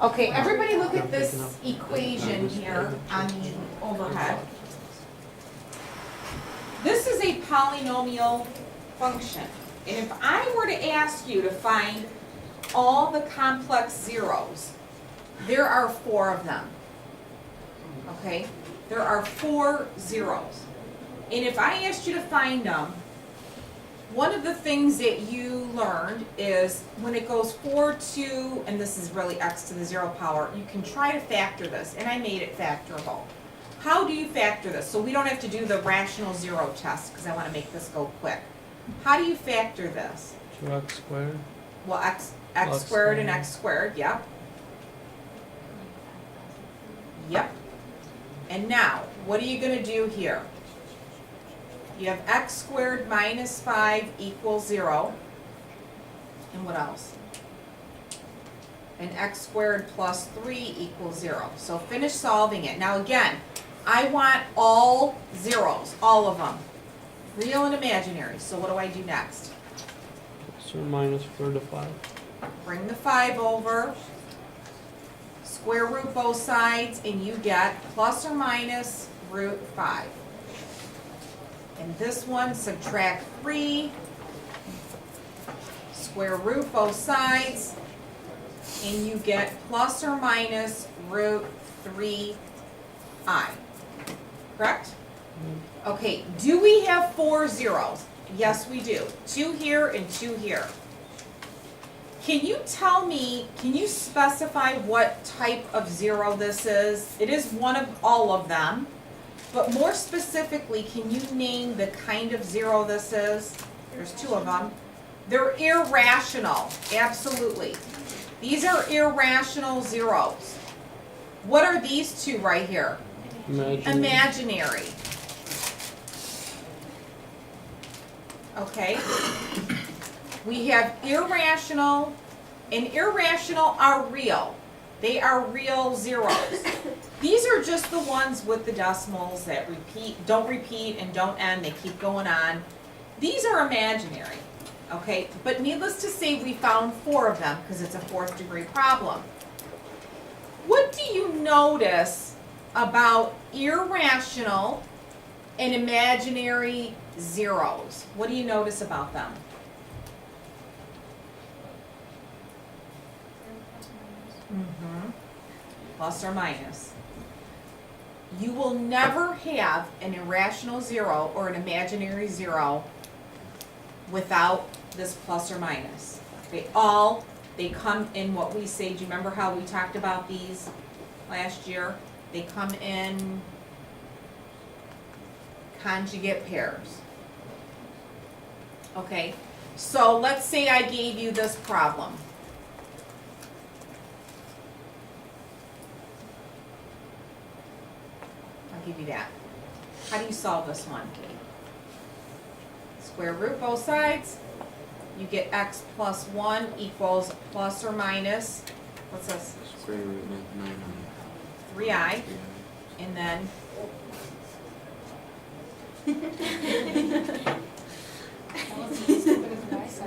Okay, everybody look at this equation here on the overhead. This is a polynomial function. And if I were to ask you to find all the complex zeros, there are 4 of them. Okay? There are 4 zeros. And if I asked you to find them, one of the things that you learned is when it goes 4, 2, and this is really x to the 0 power, you can try to factor this, and I made it factorable. How do you factor this? So we don't have to do the rational zero test, because I want to make this go quick. How do you factor this? 2x squared. Well, x squared and x squared, yep. Yep. And now, what are you going to do here? You have x squared minus 5 equals 0. And what else? And x squared plus 3 equals 0. So finish solving it. Now again, I want all zeros, all of them. Real and imaginary. So what do I do next? So minus 4 to 5. Bring the 5 over. Square root both sides, and you get plus or minus root 5. And this one, subtract 3, square root both sides, and you get plus or minus root 3i. Correct? Okay, do we have 4 zeros? Yes, we do. 2 here and 2 here. Can you tell me, can you specify what type of zero this is? It is one of all of them. But more specifically, can you name the kind of zero this is? There's 2 of them. They're irrational, absolutely. These are irrational zeros. What are these 2 right here? Imaginary. Okay. We have irrational, and irrational are real. They are real zeros. These are just the ones with the decimals that don't repeat and don't end. They keep going on. These are imaginary, okay? But needless to say, we found 4 of them because it's a 4th degree problem. What do you notice about irrational and imaginary zeros? What do you notice about them? Mm-hmm. Plus or minus. You will never have an irrational zero or an imaginary zero without this plus or minus. They come in what we say. Do you remember how we talked about these last year? They come in conjugate pairs. Okay, so let's say I gave you this problem. I'll give you that. How do you solve this one? Square root both sides. You get x plus 1 equals plus or minus, what's this? Square root 3i. And then there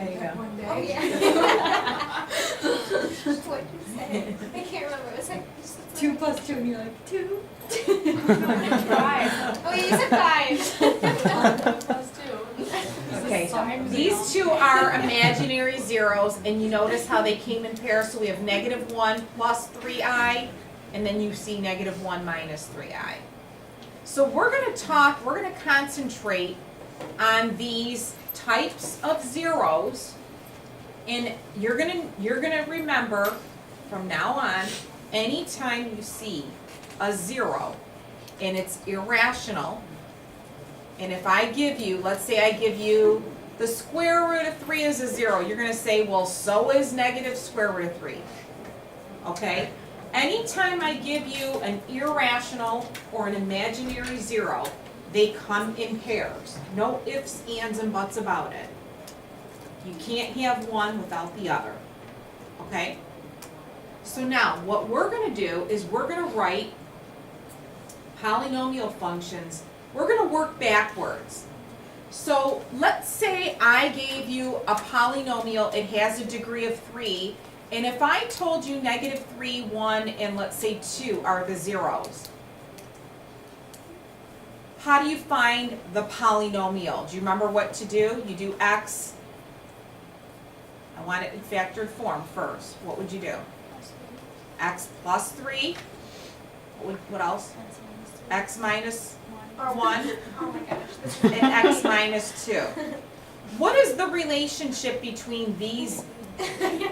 you go. Oh, yeah. What'd you say? I can't remember. It was like 2 plus 2, and you're like, 2? 5. Oh, yeah, you said 5. Plus 2. Okay, these 2 are imaginary zeros, and you notice how they came in pairs. So we have -1 plus 3i, and then you see -1 minus 3i. So we're going to concentrate on these types of zeros, and you're gonna remember from now on, anytime you see a zero and it's irrational, and if I give you, let's say I give you the square root of 3 is a 0, you're gonna say, well, so is negative square root of 3. Okay? Anytime I give you an irrational or an imaginary zero, they come in pairs. No ifs, ands, and buts about it. You can't have one without the other. Okay? So now, what we're going to do is we're going to write polynomial functions. We're going to work backwards. So let's say I gave you a polynomial, it has a degree of 3, And if I told you negative 3, 1, and let's say 2 are the zeros, how do you find the polynomial? Do you remember what to do? You do x, I want it in factored form first. What would you do? X plus 3, what else? X minus 1, Oh my gosh. and x minus 2. What is the relationship between these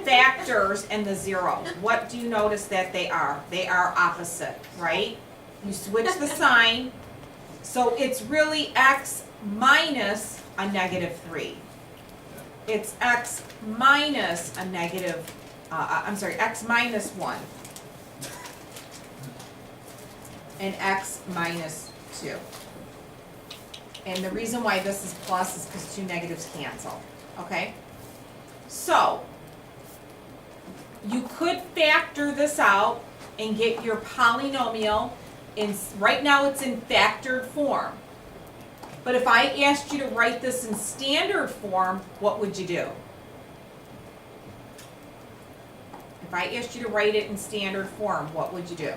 factors and the zeros? What do you notice that they are? They are opposite, right? You switch the sign, so it's really x minus a negative 3. It's x minus a negative, x minus 1. And x minus 2. And the reason why this is plus is because 2 negatives cancel, okay? So, you could factor this out and get your polynomial in, right now it's in factored form. But if I asked you to write this in standard form, what would you do? If I asked you to write it in standard form, what would you do?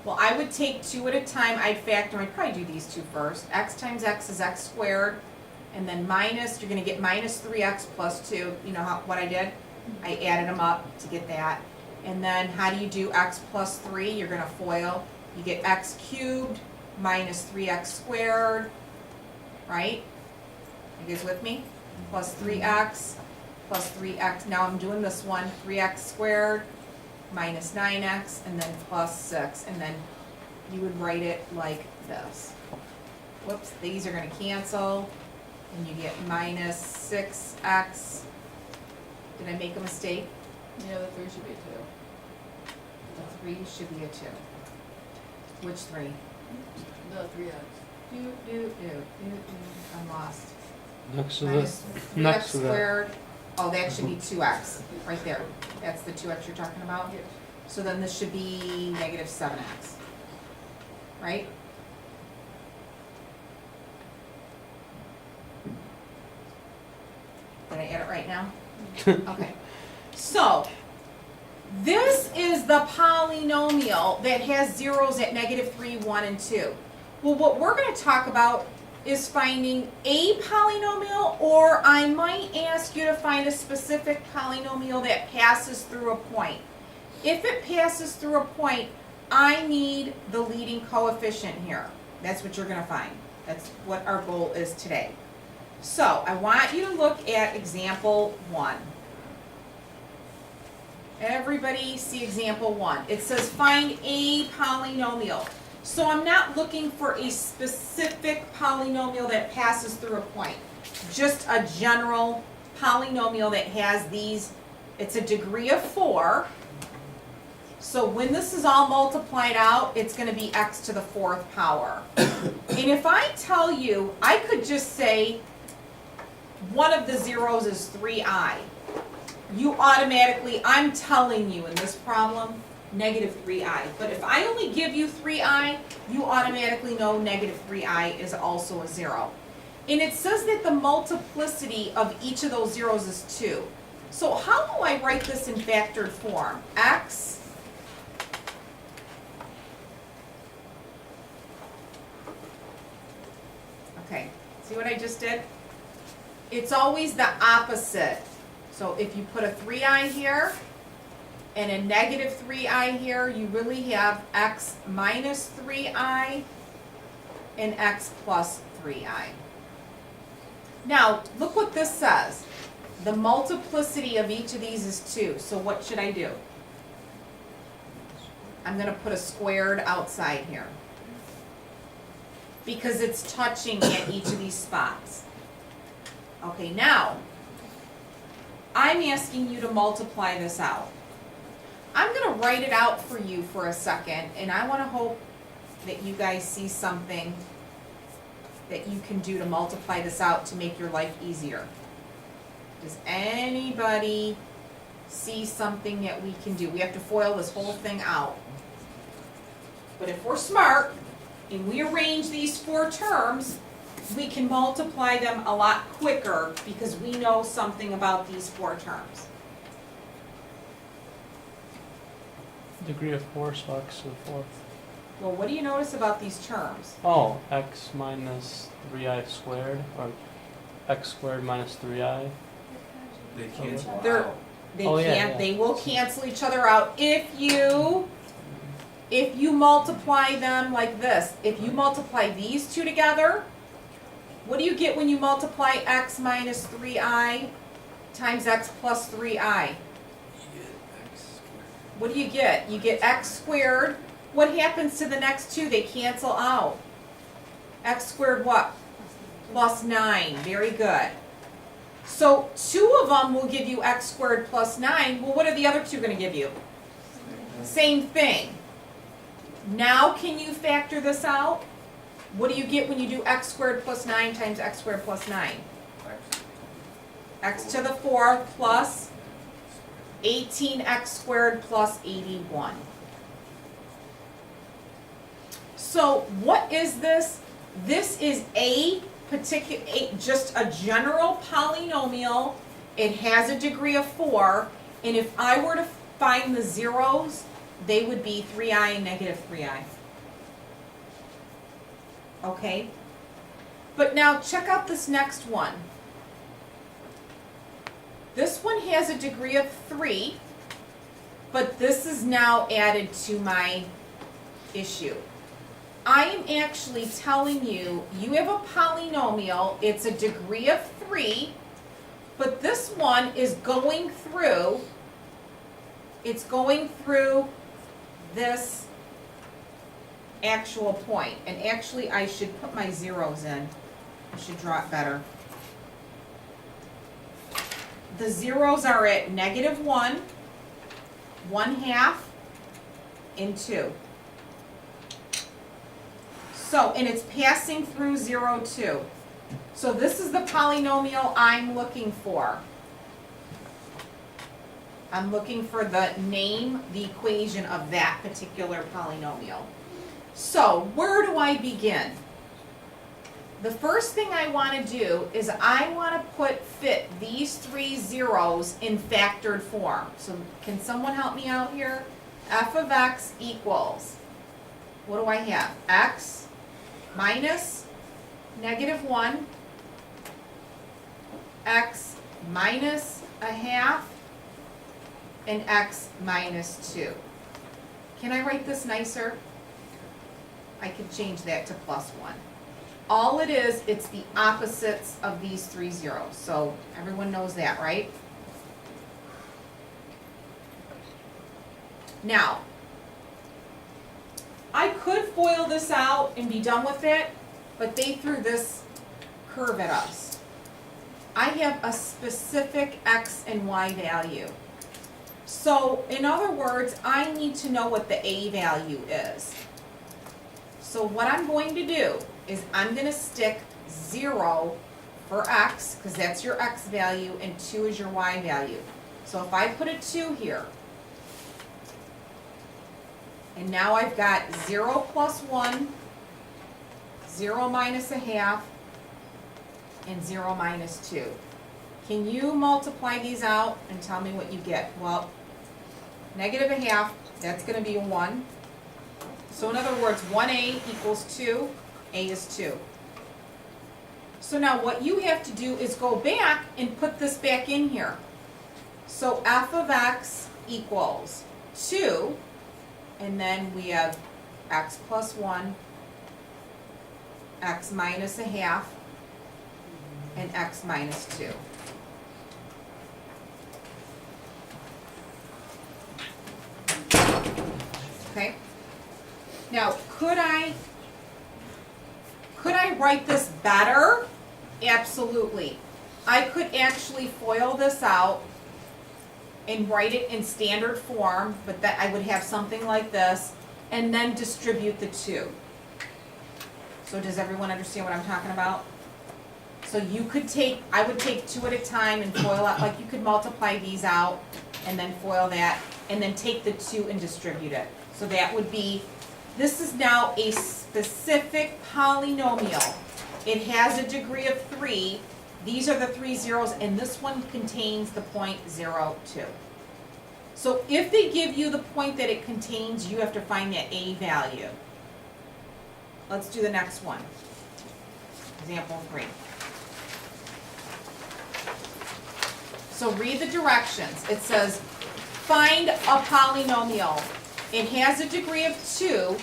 Well, I would take 2 at a time. I'd factor, I'd probably do these 2 first. X times x is x squared. And then minus, you're going to get minus 3x plus 2. You know what I did? I added them up to get that. And then how do you do x plus 3? You're going to FOIL. You get x cubed minus 3x squared, right? You guys with me? Plus 3x, plus 3x. Now I'm doing this one, 3x squared minus 9x, and then plus 6. And then you would write it like this. Whoops, these are going to cancel. And you get minus 6x. Did I make a mistake? Yeah, the 3 should be 2. The 3 should be a 2. Which 3? The 3x. I'm lost. Next to Minus this, 3x next to that. squared. Oh, that should be 2x, right there. That's the 2x you're talking about? Yes. So then this should be negative 7x, right? Did I add it right now? Okay. So, this is the polynomial that has zeros at negative 3, 1, and 2. Well, what we're going to talk about is finding a polynomial, or I might ask you to find a specific polynomial that passes through a point. If it passes through a point, I need the leading coefficient here. That's what you're going to find. That's what our goal is today. So, I want you to look at example 1. Everybody see example 1. It says find a polynomial. So I'm not looking for a specific polynomial that passes through a point. Just a general polynomial that has these, it's a degree of 4. So when this is all multiplied out, it's going to be x to the 4th power. And if I tell you, I could just say one of the zeros is 3i. You automatically, I'm telling you in this problem, negative 3i. But if I only give you 3i, you automatically know negative 3i is also a 0. And it says that the multiplicity of each of those zeros is 2. So how do I write this in factored form? X okay, see what I just did? It's always the opposite. So if you put a 3i here and a negative 3i here, you really have x minus 3i and x plus 3i. Now, look what this says. The multiplicity of each of these is 2. So what should I do? I'm going to put a squared outside here, because it's touching at each of these spots. Okay, now, I'm asking you to multiply this out. I'm going to write it out for you for a second, and I want to hope that you guys see something that you can do to multiply this out to make your life easier. Does anybody see something that we can do? We have to FOIL this whole thing out. But if we're smart and we arrange these 4 terms, we can multiply them a lot quicker because we know something about these 4 terms. Degree of 4, so x to the 4th. Well, what do you notice about these terms? Oh, x minus 3i squared, or x squared minus 3i. They cancel They're- out. They Oh, yeah, can't, yeah. they will cancel each other out if you multiply them like this. If you multiply these two together, what do you get when you multiply x minus 3i times x plus 3i? You get x squared. What do you get? You get x squared. What happens to the next two? They cancel out. X squared what? Plus 9. Very good. So 2 of them will give you x squared plus 9. Well, what are the other two going to give you? Same thing. Now can you factor this out? What do you get when you do x squared plus 9 times x squared plus 9? X to the 4th plus 18x squared plus 81. So what is this? This is just a general polynomial. It has a degree of 4, and if I were to find the zeros, they would be 3i and negative 3i. Okay? But now check out this next one. This one has a degree of 3, but this is now added to my issue. I am actually telling you, you have a polynomial, it's a degree of 3, but this one is going through, it's going through this actual point. And actually, I should put my zeros in. I should draw it better. The zeros are at negative 1, 1/2, and 2. So, and it's passing through 0, 2. So this is the polynomial I'm looking for. I'm looking for the name, the equation of that particular polynomial. So, where do I begin? The first thing I want to do is I want to fit these 3 zeros in factored form. So can someone help me out here? F of x equals, what do I have? X minus negative 1, x minus 1/2, and x minus 2. Can I write this nicer? I could change that to plus 1. All it is, it's the opposites of these 3 zeros. So everyone knows that, right? Now, I could FOIL this out and be done with it, but they threw this curve at us. I have a specific x and y value. So, in other words, I need to know what the a value is. So what I'm going to do is I'm going to stick 0 for x, because that's your x value, and 2 is your y value. So if I put a 2 here, and now I've got 0 plus 1, 0 minus 1/2, and 0 minus 2. Can you multiply these out and tell me what you get? Well, negative 1/2, that's going to be a 1. So in other words, 1a equals 2, a is 2. So now what you have to do is go back and put this back in here. So f of x equals 2, and then we have x plus 1, x minus 1/2, and x minus 2. Okay? Now, could I write this better? Absolutely. I could actually FOIL this out and write it in standard form, but that I would have something like this, and then distribute the 2. So does everyone understand what I'm talking about? So you could I would take 2 at a time and FOIL out, like you could multiply these out, and then FOIL that, and then take the 2 and distribute it. So that would be, this is now a specific polynomial. It has a degree of 3. These are the 3 zeros, and this one contains the point 0, 2. So if they give you the point that it contains, you have to find that A value. Let's do the next one. Example 3. So read the directions. It says, find a polynomial. It has a degree of 2,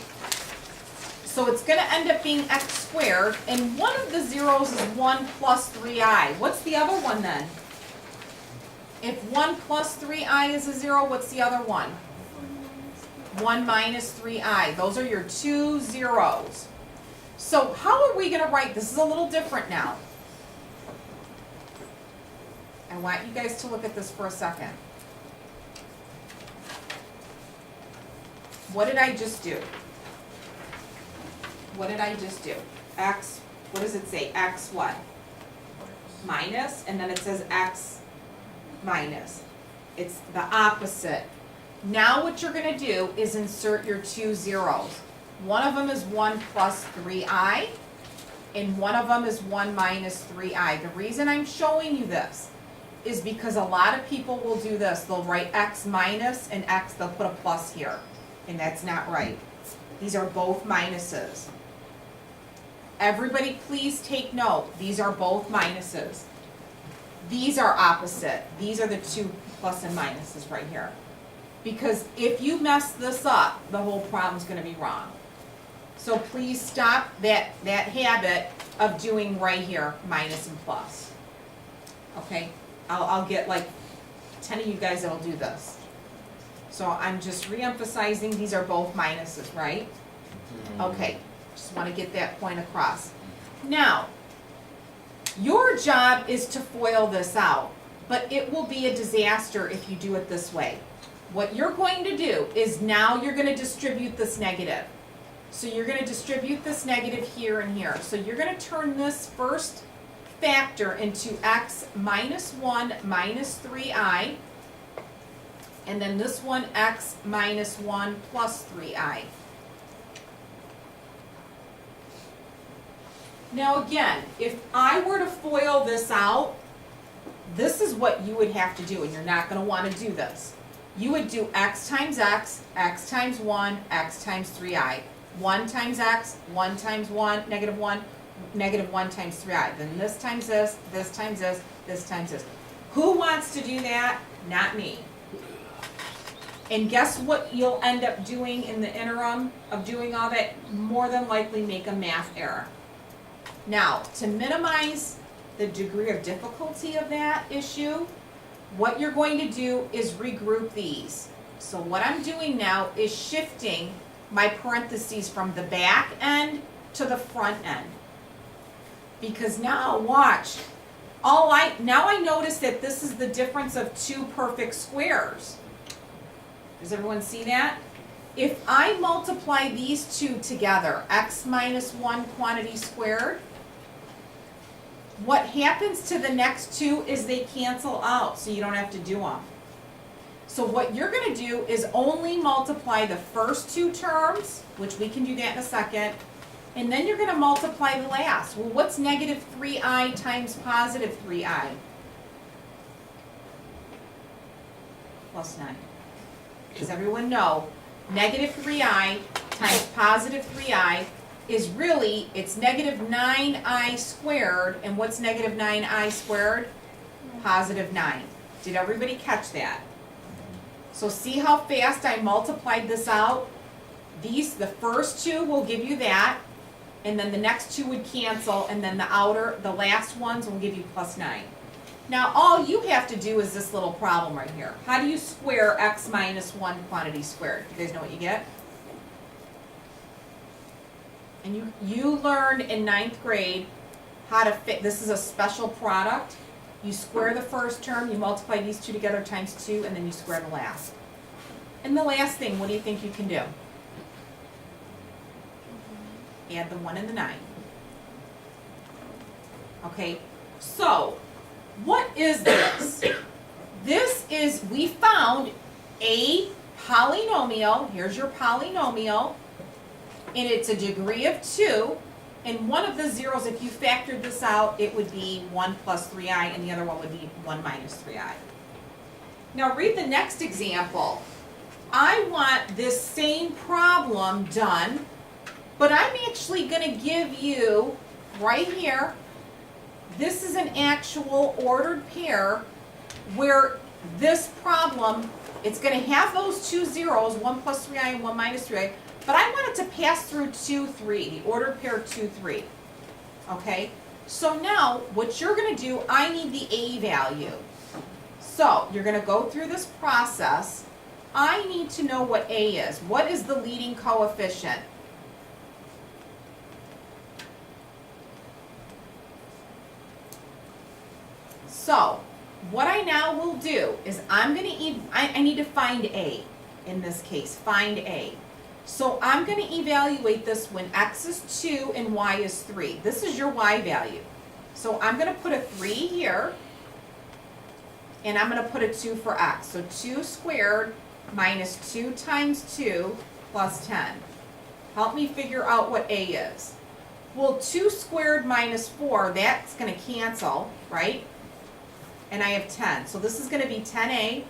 so it's going to end up being x squared, and one of the zeros is 1 plus 3i. What's the other one then? If 1 plus 3i is a 0, what's the other one? 1 minus 3i. Those are your two zeros. So how are we going to write? This is a little different now. I want you guys to look at this for a second. What did I just do? What did I just do? X, what does it say? X what? Minus, and then it says X minus. It's the opposite. Now what you're going to do is insert your two zeros. One of them is 1 plus 3i, and one of them is 1 minus 3i. The reason I'm showing you this is because a lot of people will do this. They'll write x minus and x, they'll put a plus here, and that's not right. These are both minuses. Everybody please take note. These are both minuses. These are opposite. These are the two plus and minuses right here. Because if you mess this up, the whole problem's going to be wrong. So please stop that habit of doing right here, minus and plus. Okay? I'll get like 10 of you guys that'll do this. So I'm just re-emphasizing these are both minuses, right? Okay, just want to get that point across. Now, your job is to FOIL this out, but it will be a disaster if you do it this way. What you're going to do is now you're going to distribute this negative. So you're going to distribute this negative here and here. So you're going to turn this first factor into x minus 1 minus 3i, and then this one x minus 1 plus 3i. Now again, if I were to FOIL this out, this is what you would have to do, and you're not going to want to do this. You would do x times 1, x times 3i. 1 times x, 1 times 1, negative 1 times 3i. Then this times this times this, this times this. Who wants to do that? Not me. And guess what you'll end up doing in the interim of doing all that? More than likely make a math error. Now, to minimize the degree of difficulty of that issue, what you're going to do is regroup these. So what I'm doing now is shifting my parentheses from the back end to the front end. Because now, watch, now I notice that this is the difference of two perfect squares. Does everyone see that? If I multiply these two together, x minus 1 quantity squared, what happens to the next two is they cancel out, so you don't have to do them. So what you're going to do is only multiply the first two terms, which we can do that in a second, and then you're going to multiply the last. Well, what's negative 3i times positive 3i? Plus 9. Does everyone know? Negative 3i times positive 3i is really, it's negative 9i squared, and what's negative 9i squared? Positive 9. Did everybody catch that? So see how fast I multiplied this out? The first two will give you that, and then the next two would cancel, and then the last ones will give you plus 9. Now all you have to do is this little problem right here. How do you square x minus 1 quantity squared? You guys know what you get? And you learned in 9th grade how to fit, this is a special product. You square the first term, you multiply these two together times 2, and then you square the last. And the last thing, what do you think you can do? Add the 1 and the 9. Okay, so what is this? This is, we found a polynomial. Here's your polynomial, and it's a degree of 2. And one of the zeros, if you factored this out, it would be 1 plus 3i, and the other one would be 1 minus 3i. Now read the next example. I want this same problem done, but I'm actually going to give you, right here, this is an actual ordered pair where this problem, it's going to have those two zeros, 1 plus 3i and 1 minus 3i, but I want it to pass through 2, 3, the ordered pair 2, 3. Okay? So now, what you're going to do, I need the a value. So, you're going to go through this process. I need to know what a is. What is the leading coefficient? So, what I now will do is I'm going to, I need to find a, in this case, find a. So I'm going to evaluate this when x is 2 and y is 3. This is your y value. So I'm going to put a 3 here, and I'm going to put a 2 for x. So 2 squared minus 2 times 2 plus 10. Help me figure out what a is. Well, 2 squared minus 4, that's going to cancel, right? And I have 10. So this is going to be 10a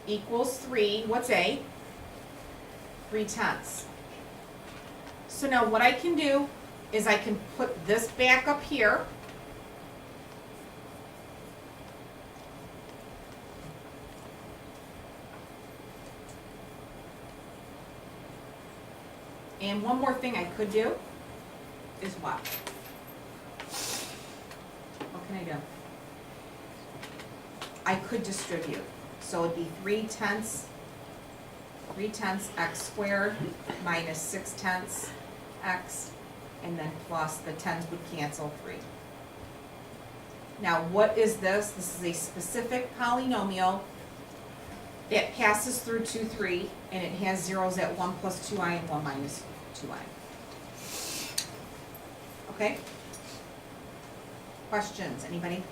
equals 3. What's a? 3/10. So now what I can do is I can put this back up here. And one more thing I could do is what? What can I do? I could distribute. So it'd be 3/10 x squared minus 6/10 x, and then plus the 10s would cancel 3. Now what is this? This is a specific polynomial that passes through 2, 3, and it has zeros at 1 plus 2i and 1 minus 2i. Okay? Questions, anybody?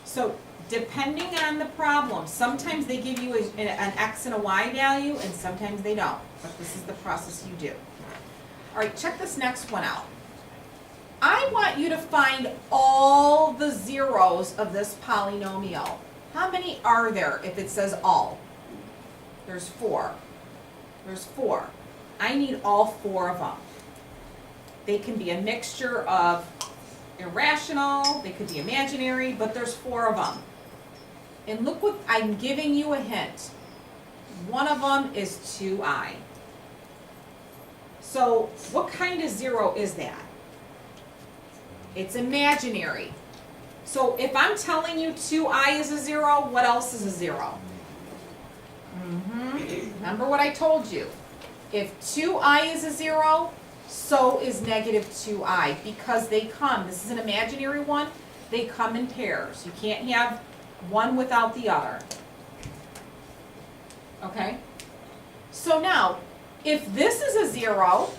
So, depending on the problem, sometimes they give you an x and a y value, and sometimes they don't. But this is the process you do. All right, check this next one out. I want you to find all the zeros of this polynomial. How many are there if it says all? There's 4. There's 4. I need all 4 of them. They can be a mixture of irrational, they could be imaginary, but there's 4 of them. And look what, I'm giving you a hint. One of them is 2i. So what kind of zero is that? It's imaginary. So if I'm telling you 2i is a 0, what else is a 0? Remember what I told you. If 2i is a 0, so is negative 2i, because they come, this is an imaginary one, they come in pairs. You can't have one without the other. Okay? So now, if this is a 0,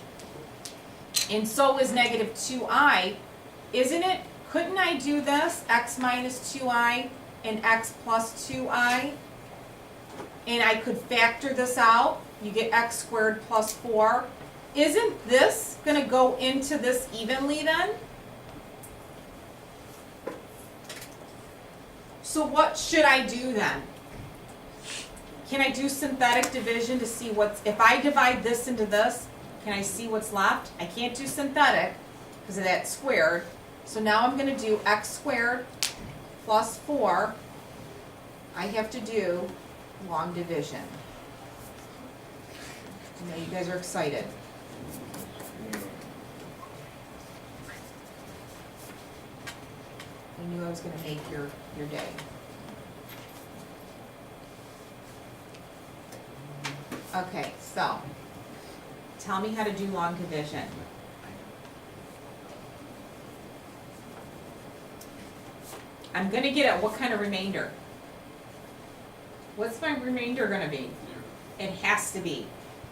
and so is negative 2i, isn't it, couldn't I do this, x minus 2i and x plus 2i? And I could factor this out. You get x squared plus 4. Isn't this going to go into this evenly then? So what should I do then? Can I do synthetic division to see what's, if I divide this into this, can I see what's left? I can't do synthetic because of that squared. So now I'm going to do x squared plus 4. I have to do long division. I know you guys are excited. I knew I was going to make your day. Okay, so tell me how to do long division. I'm going to get at what kind of remainder. What's my remainder going to be? It has to be.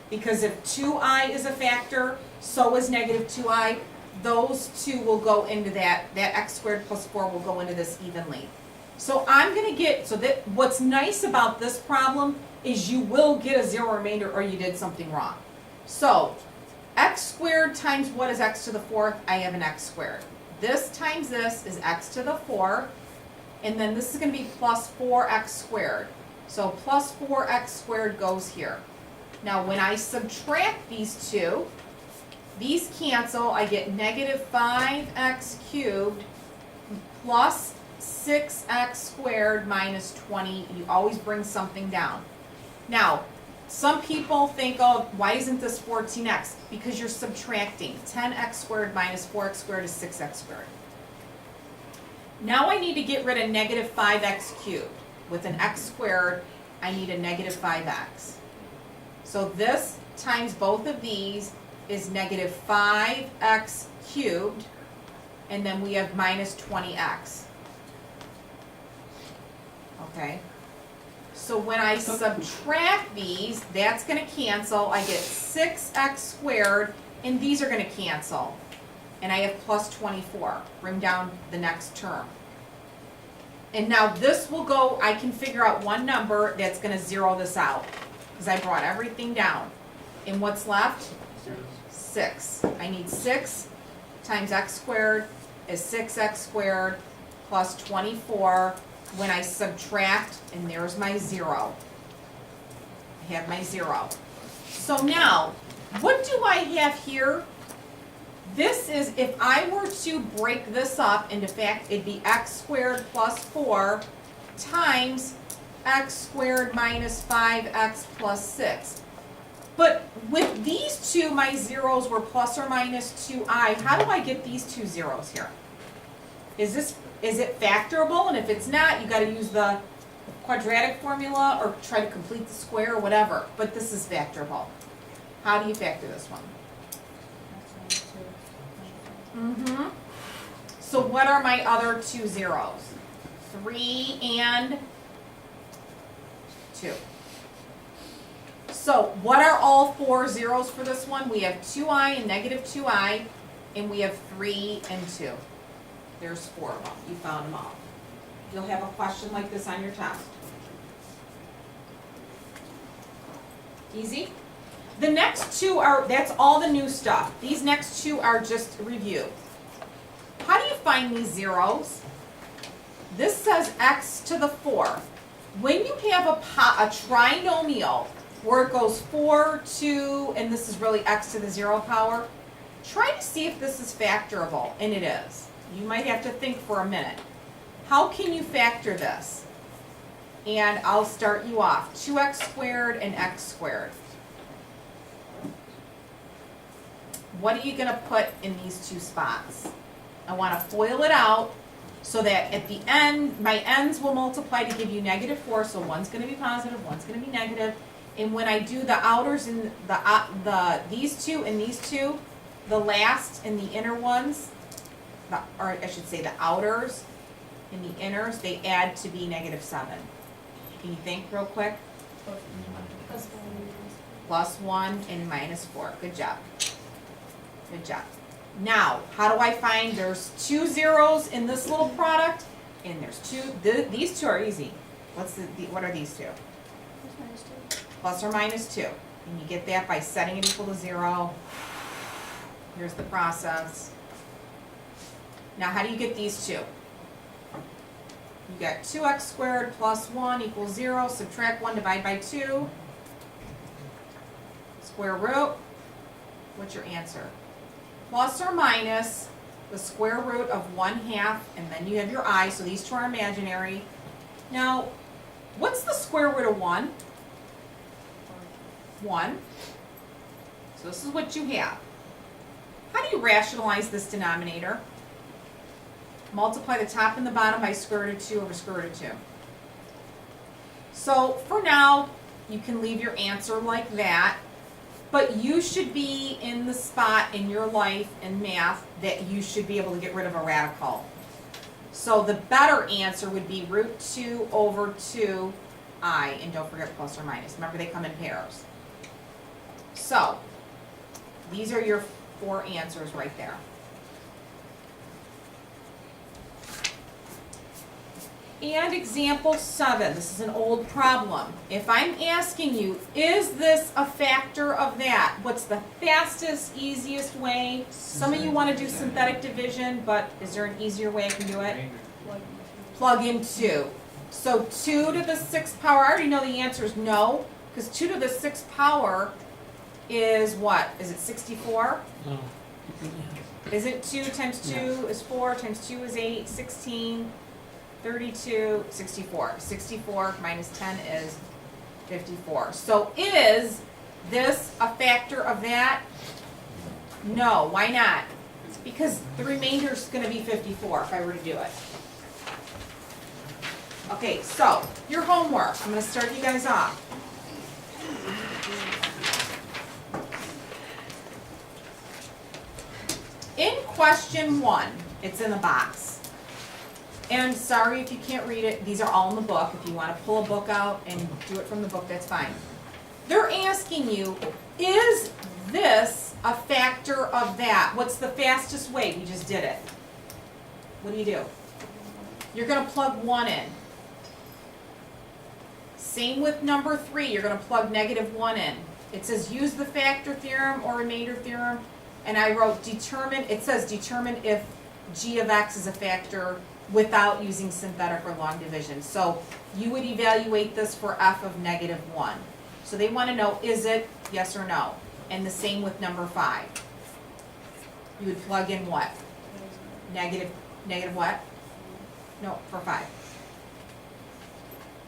Because if 2i is a factor, so is negative 2i. Those two will go into that x squared plus 4 will go into this evenly. So I'm going to get, so that what's nice about this problem is you will get a 0 remainder or you did something wrong. So x squared times what is x to the 4th? I have an x squared. This times this is x to the 4th. and then this is gonna be plus 4x squared. So plus 4x squared goes here. Now when I subtract these two, these cancel, I get negative 5x cubed plus 6x squared minus 20. You always bring something down. Now, some people think, oh, why isn't this 14x? Because you're subtracting. 10x squared minus 4x squared is 6x squared. Now I need to get rid of negative 5x cubed. With an x squared, I need a negative 5x. So this times both of these is negative 5x cubed, and then we have minus 20x. Okay? So when I subtract these, that's going to cancel. I get 6x squared, and these are going to cancel. And I have plus 24. Bring down the next term. And now this will go, I can figure out one number that's going to zero this out. Because I brought everything down. And what's left? 6. I need 6 times x squared is 6x squared plus 24. When I subtract, and there's my 0. I have my 0. So now, what do I have here? This is, if I were to break this up into fact, it'd be x squared plus 4 times x squared minus 5x plus 6. But with these two, my zeros were plus or minus 2i. How do I get these two zeros here? Is it factorable? And if it's not, you got to use the quadratic formula or try to complete the square or whatever. But this is factorable. How do you factor this one? So what are my other two zeros? 3 and 2. So what are all 4 zeros for this one? We have 2i and negative 2i, and we have 3 and 2. There's 4 of them. You found them all. You'll have a question like this on your test. Easy? The next two are, that's all the new stuff. These next two are just review. How do you find these zeros? This says x to the 4. When you have a trinomial where it goes 4, 2, and this is really x to the 0 power, try to see if this is factorable, and it is. You might have to think for a minute. How can you factor this? And I'll start you off. 2x squared and x squared. What are you going to put in these two spots? I want to FOIL it out so that at the end, my ends will multiply to give you negative 4, so one's going to be positive, one's going to be negative. And when I do the outers in these two and these two, the last and the inner ones, or I should say the outers and the inners, they add to be negative 7. Can you think real quick? Plus 1 and minus 4. Good job. Good job. Now, how do I find, there's 2 zeros in this little product, and there's 2, these two are easy. What are these two? Plus or minus 2. And you get that by setting it equal to 0. Here's the process. Now, how do you get these two? You got 2x squared plus 1 equals 0. Subtract 1, divide by 2. Square root. What's your answer? Plus or minus the square root of 1/2, and then you have your I, so these two are imaginary. Now, what's the square root of 1? 1. So this is what you have. How do you rationalize this denominator? Multiply the top and the bottom by square root of 2 over square root of 2. So for now, you can leave your answer like that. But you should be in the spot in your life in math that you should be able to get rid of a radical. So the better answer would be root 2 over 2i, and don't forget plus or minus. Remember, they come in pairs. So these are your 4 answers right there. And example 7, this is an old problem. If I'm asking you, is this a factor of that? What's the fastest, easiest way? Some of you want to do synthetic division, but is there an easier way I can do it? plug in 2. So 2 to the 6th power, I already know the answer is no, because 2 to the 6th power is what? Is it 64? No. Isn't 2 times 2 is 4, times 2 is 8, 16, 32, 64. 64 minus 10 is 54. So is this a factor of that? No, why not? Because the remainder is going to be 54 if I were to do it. Okay, so your homework. I'm going to start you guys off. In question 1, it's in the box. And sorry if you can't read it, these are all in the book. If you want to pull a book out and do it from the book, that's fine. They're asking you, is this a factor of that? What's the fastest way? We just did it. What do? You're going to plug 1 in. Same with number 3, you're going to plug -1 in. It says use the factor theorem or remainder theorem, and I wrote determine, it says determine if g of x is a factor without using synthetic or long division. So you would evaluate this for f of -1. So they want to know, is it yes or no? And the same with number 5. You would plug in what? Negative what? No, for 5.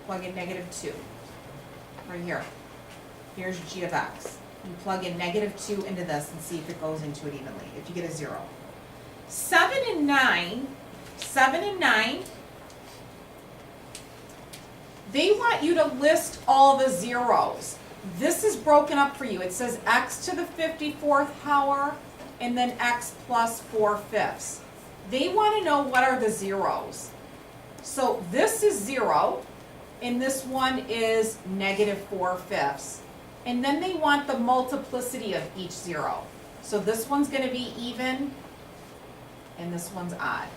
Plug in -2, right here. Here's g of x. You plug in -2 into this and see if it goes into it evenly, if you get a 0. 7 and 9, they want you to list all the zeros. This is broken up for you. It says x to the 54th power and then x plus 4/5. They want to know what are the zeros. So this is 0. And this one is -4/5. And then they want the multiplicity of each 0. So this one's going to be even, and this one's odd.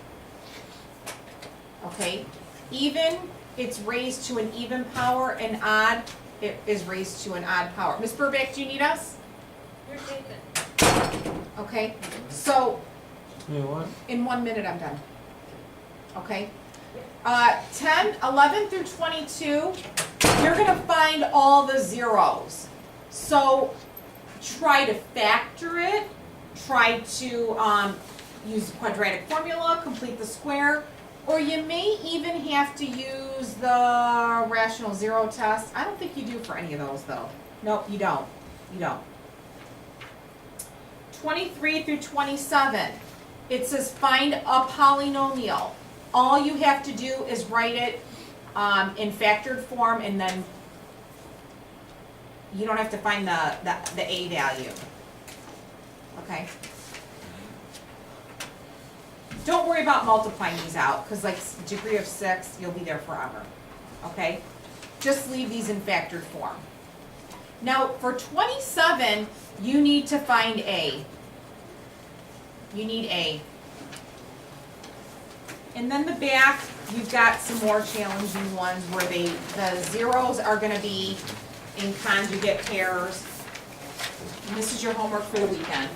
Okay? Even, it's raised to an even power, and odd, it is raised to an odd power. Ms. Burback, do you need us? You're taken. Okay? So, Wait, what? in 1 minute I'm done. Okay? 10, 11 through 22, you're going to find all the zeros. So try to factor it, try to use the quadratic formula, complete the square, or you may even have to use the rational zero test. I don't think you do for any of those though. Nope, you don't. You don't. 23 through 27, it says find a polynomial. All you have to do is write it in factored form, and then you don't have to find the a value. Okay? Don't worry about multiplying these out, because like degree of 6, you'll be there forever. Okay? Just leave these in factored form. Now, for 27, you need to find a. You need a. And then the back, you've got some more challenging ones where the zeros are going to be in conjugate pairs. And this is your homework for the weekend.